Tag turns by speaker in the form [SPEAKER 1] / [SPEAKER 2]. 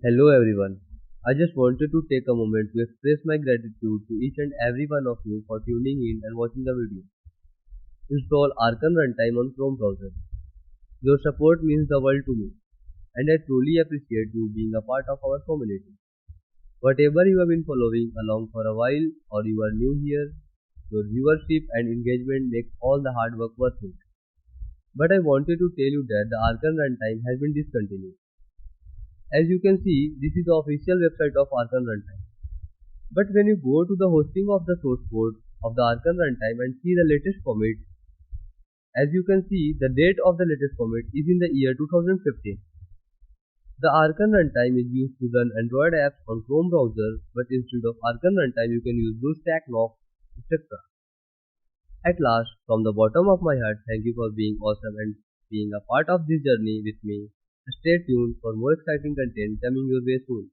[SPEAKER 1] Hello everyone. I just wanted to take a moment to express my gratitude to each and every one of you for tuning in and watching the video. Install Archon Runtime on Chrome browser. Your support means the world to me, and I truly appreciate you being a part of our community. Whatever you have been following along for a while or you are new here, your viewership and engagement make all the hard work worth it. But I wanted to tell you that the Archon Runtime has been discontinued. As you can see, this is the official website of Archon Runtime. But when you go to the hosting of the source code of the Archon runtime and see the latest commit, as you can see, the date of the latest commit is in the year 2015. The Archon runtime is used to run Android apps on Chrome browser, but instead of Archon runtime, you can use BlueStack, Knock, etc. At last, from the bottom of my heart, thank you for being awesome and being a part of this journey with me. Stay tuned for more exciting content coming your way soon.